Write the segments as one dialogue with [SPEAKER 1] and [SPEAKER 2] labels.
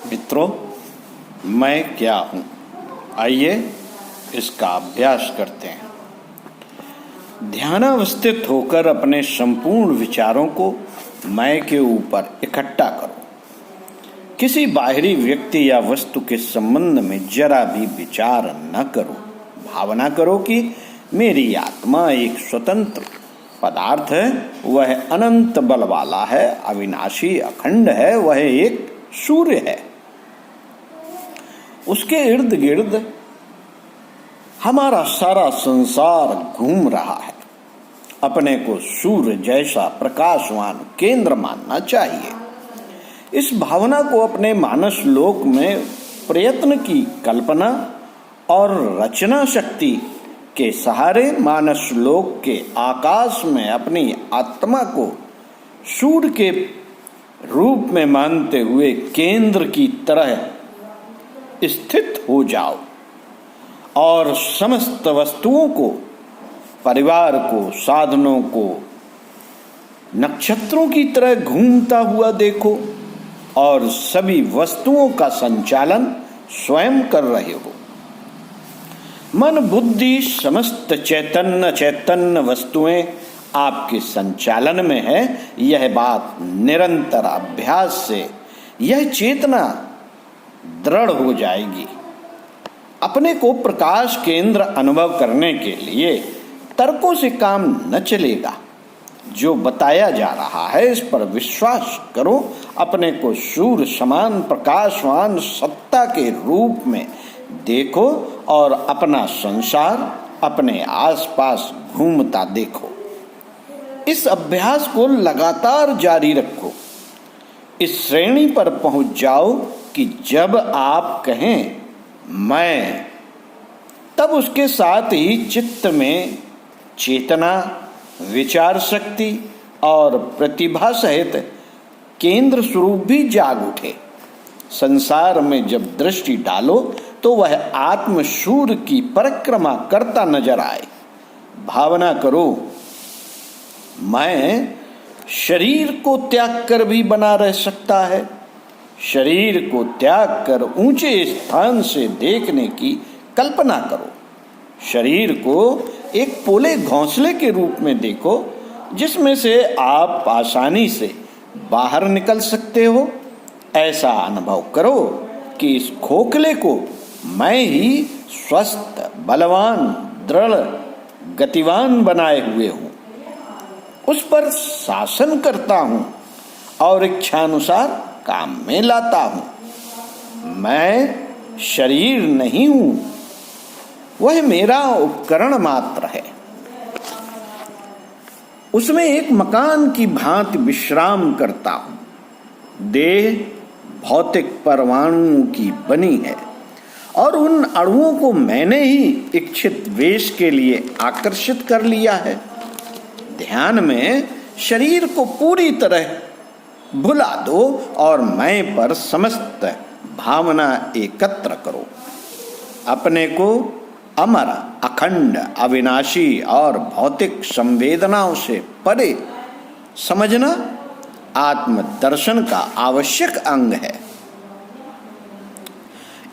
[SPEAKER 1] मित्रों, मैं क्या हूँ? आइए इसका अभ्यास करते हैं। ध्यानावस्थित होकर अपने संपूर्ण विचारों को मैं के ऊपर इकट्ठा करो। किसी बाहरी व्यक्ति या वस्तु के संबंध में जरा भी विचार न करो। भावना करो कि मेरी आत्मा एक स्वतंत्र पदार्थ है, वह अनंत बल वाला है, अविनाशी अखंड है, वह एक सूर्य है। उसके इर्द गिर्द हमारा सारा संसार घूम रहा है। अपने को सूर्य जैसा प्रकाशवान केंद्र मानना चाहिए। इस भावना को अपने मानस लोक में प्रयत्न की कल्पना और रचना शक्ति के सहारे मानस लोक के आकाश में अपनी आत्मा को सूर्य के रूप में मानते हुए केंद्र की तरह स्थित हो जाओ और समस्त वस्तुओं को, परिवार को, साधनों को नक्षत्रों की तरह घूमता हुआ देखो और सभी वस्तुओं का संचालन स्वयं कर रहे हो। मन, बुद्धि, समस्त चैतन्य वस्तुएं आपके संचालन में है। यह बात निरंतर अभ्यास से यह चेतना दृढ़ हो जाएगी। अपने को प्रकाश केंद्र अनुभव करने के लिए तर्कों से काम न चलेगा। जो बताया जा रहा है इस पर विश्वास करो। अपने को सूर्य समान प्रकाशवान सत्ता के रूप में देखो और अपना संसार अपने आसपास घूमता देखो। इस अभ्यास को लगातार जारी रखो। इस श्रेणी पर पहुंच जाओ कि जब आप कहें मैं, तब उसके साथ ही चित्त में चेतना, विचार शक्ति और प्रतिभा सहित केंद्र स्वरूप भी जाग उठे। संसार में जब दृष्टि डालो तो वह आत्म सूर्य की परिक्रमा करता नजर आए। भावना करो, मैं शरीर को त्याग कर भी बना रह सकता है। शरीर को त्याग कर ऊंचे स्थान से देखने की कल्पना करो। शरीर को एक पोले घोंसले के रूप में देखो जिसमें से आप आसानी से बाहर निकल सकते हो। ऐसा अनुभव करो कि इस खोखले को मैं ही स्वस्थ, बलवान, दृढ़, गतिवान बनाए हुए हूँ। उस पर शासन करता हूँ और इच्छानुसार काम में लाता हूँ। मैं शरीर नहीं हूँ, वह मेरा उपकरण मात्र है। उसमें एक मकान की भांति विश्राम करता हूँ। देह भौतिक परमाणुओं की बनी है और उन अणुओं को मैंने ही इच्छित वेश के लिए आकर्षित कर लिया है। ध्यान में शरीर को पूरी तरह भुला दो और मैं पर समस्त भावना एकत्र करो। अपने को अमर, अखंड, अविनाशी और भौतिक संवेदनाओं से परे समझना आत्मदर्शन का आवश्यक अंग है।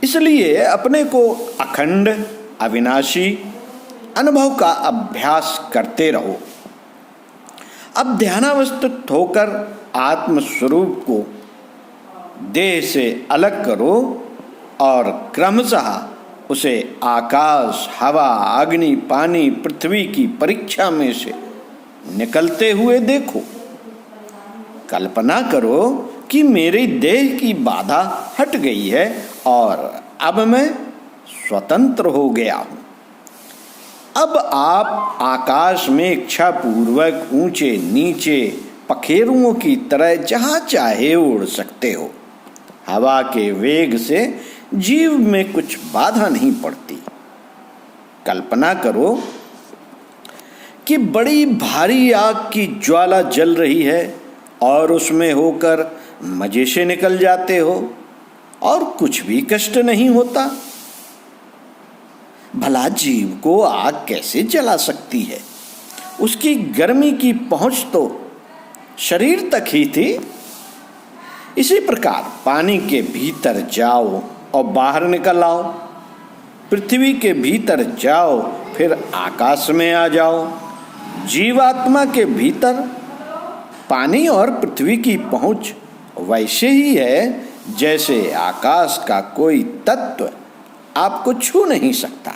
[SPEAKER 1] इसलिए अपने को अखंड, अविनाशी अनुभव का अभ्यास करते रहो। अब ध्यानावस्थित होकर आत्म स्वरूप को देह से अलग करो और क्रमशः उसे आकाश, हवा, अग्नि, पानी, पृथ्वी की परीक्षा में से निकलते हुए देखो। कल्पना करो कि मेरी देह की बाधा हट गई है और अब मैं स्वतंत्र हो गया हूँ। अब आप आकाश में इच्छापूर्वक ऊंचे नीचे पखेरुओं की तरह जहाँ चाहे उड़ सकते हो। हवा के वेग से जीव में कुछ बाधा नहीं पड़ती। कल्पना करो कि बड़ी भारी आग की ज्वाला जल रही है और उसमें होकर मजे से निकल जाते हो और कुछ भी कष्ट नहीं होता। भला जीव को आग कैसे जला सकती है? उसकी गर्मी की पहुंच तो शरीर तक ही थी। इसी प्रकार पानी के भीतर जाओ और बाहर निकल आओ, पृथ्वी के भीतर जाओ फिर आकाश में आ जाओ। जीवात्मा के भीतर पानी और पृथ्वी की पहुंच वैसे ही है जैसे आकाश का कोई तत्व आपको छू नहीं सकता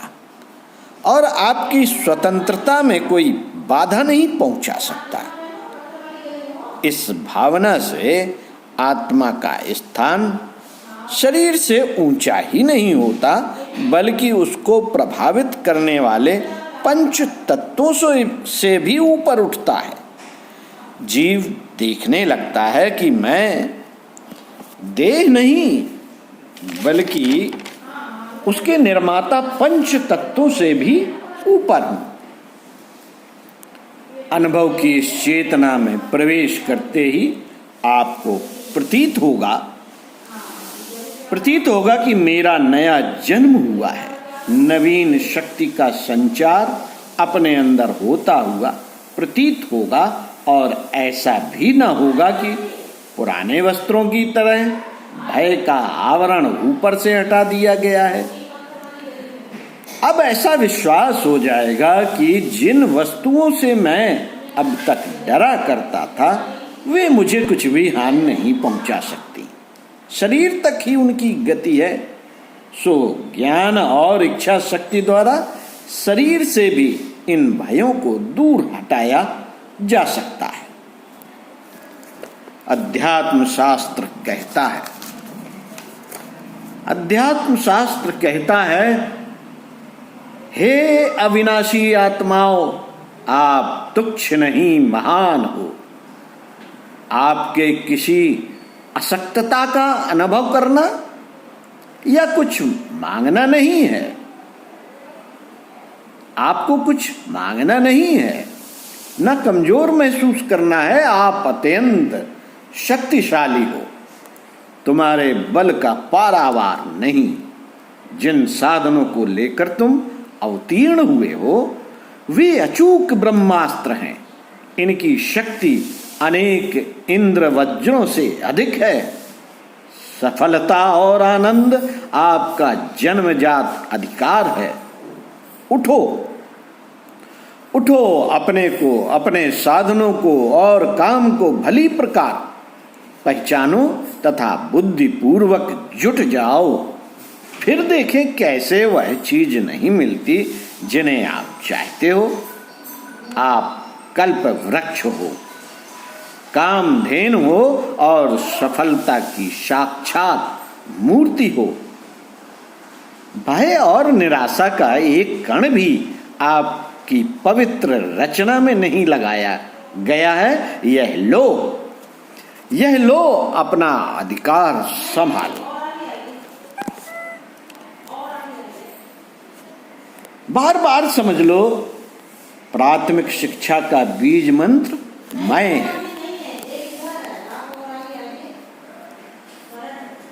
[SPEAKER 1] और आपकी स्वतंत्रता में कोई बाधा नहीं पहुंचा सकता। इस भावना से आत्मा का स्थान शरीर से ऊंचा ही नहीं होता, बल्कि उसको प्रभावित करने वाले पंच तत्वों से भी ऊपर उठता है। जीव देखने लगता है कि मैं देह नहीं, बल्कि उसके निर्माता पंच तत्वों से भी ऊपर हूं। अनुभव की इस चेतना में प्रवेश करते ही आपको प्रतीत होगा कि मेरा नया जन्म हुआ है। नवीन शक्ति का संचार अपने अंदर होता हुआ प्रतीत होगा और ऐसा भी न होगा कि पुराने वस्त्रों की तरह भय का आवरण ऊपर से हटा दिया गया है। अब ऐसा विश्वास हो जाएगा कि जिन वस्तुओं से मैं अब तक डरा करता था वे मुझे कुछ भी हानि नहीं पहुंचा सकती। शरीर तक ही उनकी गति है, सो ज्ञान और इच्छा शक्ति द्वारा शरीर से भी इन भयों को दूर हटाया जा सकता है। अध्यात्म शास्त्र कहता है, हे अविनाशी आत्माओं, आप तुच्छ नहीं महान हो। आपके किसी अशक्तता का अनुभव करना या कुछ मांगना नहीं है। आपको कुछ मांगना नहीं है, न कमजोर महसूस करना है। आप अत्यंत शक्तिशाली हो, तुम्हारे बल का पारावार नहीं। जिन साधनों को लेकर तुम अवतीर्ण हुए हो वे अचूक ब्रह्मास्त्र हैं। इनकी शक्ति अनेक इंद्र वज्रों से अधिक है। सफलता और आनंद आपका जन्मजात अधिकार है। उठो अपने को, अपने साधनों को और काम को भली प्रकार पहचानो तथा बुद्धि पूर्वक जुट जाओ। फिर देखें कैसे वह चीज नहीं मिलती जिन्हें आप चाहते हो। आप कल्प वृक्ष हो, कामधेनु हो और सफलता की साक्षात मूर्ति हो। भय और निराशा का एक कण भी आपकी पवित्र रचना में नहीं लगाया गया है। यह लो अपना अधिकार संभालो। बार बार समझ लो, प्राथमिक शिक्षा का बीज मंत्र मैं है।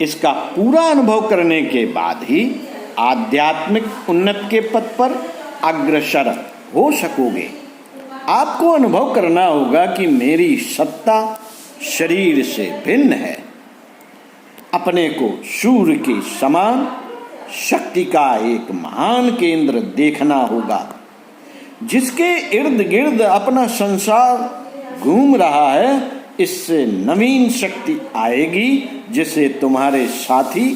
[SPEAKER 1] इसका पूरा अनुभव करने के बाद ही आध्यात्मिक उन्नति के पथ पर अग्रसर हो सकोगे। आपको अनुभव करना होगा कि मेरी सत्ता शरीर से भिन्न है। अपने को सूर्य के समान शक्ति का एक महान केंद्र देखना होगा, जिसके इर्द गिर्द अपना संसार घूम रहा है। इससे नवीन शक्ति आएगी जिसे तुम्हारे साथी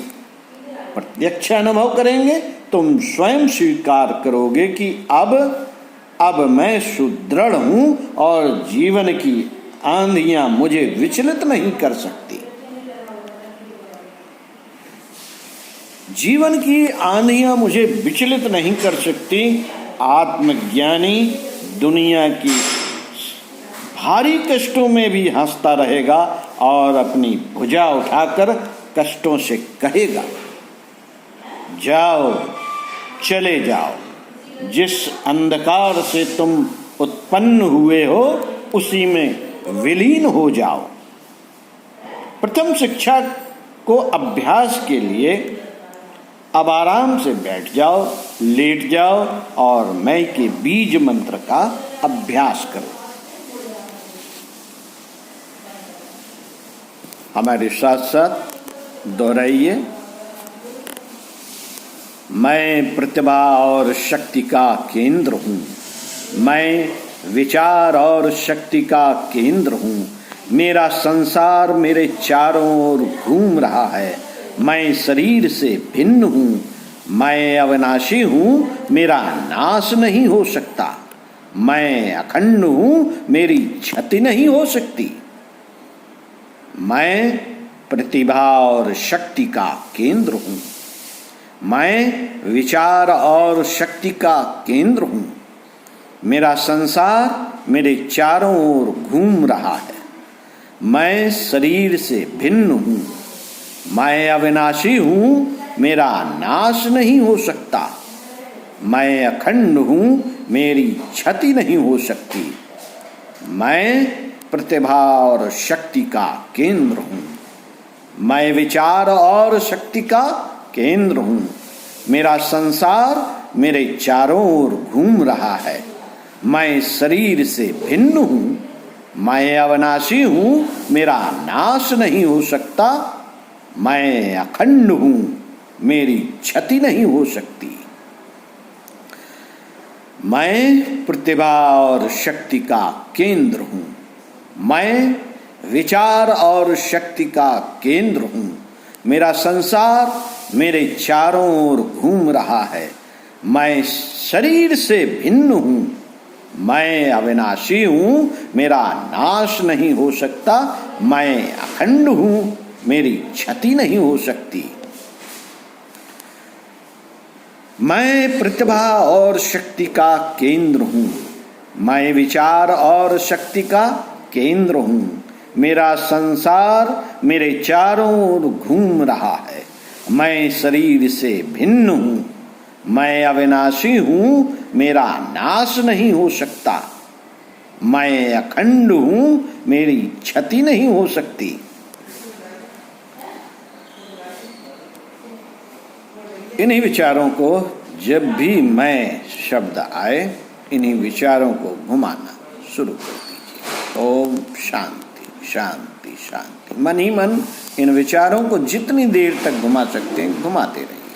[SPEAKER 1] प्रत्यक्ष अनुभव करेंगे। तुम स्वयं स्वीकार करोगे कि अब मैं सुदृढ़ हूं और जीवन की आंधियां मुझे विचलित नहीं कर सकती। जीवन की आंधियां मुझे विचलित नहीं कर सकती। आत्मज्ञानी दुनिया की भारी कष्टों में भी हंसता रहेगा और अपनी भुजा उठाकर कष्टों से कहेगा, जाओ, चले जाओ। जिस अंधकार से तुम उत्पन्न हुए हो उसी में विलीन हो जाओ। प्रथम शिक्षा को अभ्यास के लिए अब आराम से बैठ जाओ, लेट जाओ और मैं के बीज मंत्र का अभ्यास करो। हमारे साथ साथ दोहराइए। मैं प्रतिभा और शक्ति का केंद्र हूँ। मैं विचार और शक्ति का केंद्र हूँ। मेरा संसार मेरे चारों ओर घूम रहा है। मैं शरीर से भिन्न हूँ। मैं अविनाशी हूँ, मेरा नाश नहीं हो सकता। मैं अखंड हूँ, मेरी क्षति नहीं हो सकती। मैं प्रतिभा और शक्ति का केंद्र हूँ। मैं विचार और शक्ति का केंद्र हूँ। मेरा संसार मेरे चारों ओर घूम रहा है। मैं शरीर से भिन्न हूँ। मैं अविनाशी हूँ, मेरा नाश नहीं हो सकता। मैं अखंड हूँ, मेरी क्षति नहीं हो सकती। मैं प्रतिभा और शक्ति का केंद्र हूँ। मैं विचार और शक्ति का केंद्र हूँ। मेरा संसार मेरे चारों ओर घूम रहा है। मैं शरीर से भिन्न हूँ। मैं अविनाशी हूँ, मेरा नाश नहीं हो सकता। मैं अखंड हूँ, मेरी क्षति नहीं हो सकती। मैं प्रतिभा और शक्ति का केंद्र हूँ। मैं विचार और शक्ति का केंद्र हूँ। मेरा संसार मेरे चारों ओर घूम रहा है। मैं शरीर से भिन्न हूँ। मैं अविनाशी हूँ, मेरा नाश नहीं हो सकता। मैं अखंड हूँ, मेरी क्षति नहीं हो सकती। मैं प्रतिभा और शक्ति का केंद्र हूँ। मैं विचार और शक्ति का केंद्र हूँ। मेरा संसार मेरे चारों ओर घूम रहा है। मैं शरीर से भिन्न हूँ। मैं अविनाशी हूँ, मेरा नाश नहीं हो सकता। मैं अखंड हूँ, मेरी क्षति नहीं हो सकती। इन्हीं विचारों को जब भी मैं शब्द आए, इन्हीं विचारों को घुमाना शुरू कर दीजिए। ओम शांति शांति शांति। मन ही मन इन विचारों को जितनी देर तक घुमा सकते हैं घुमाते रहिए।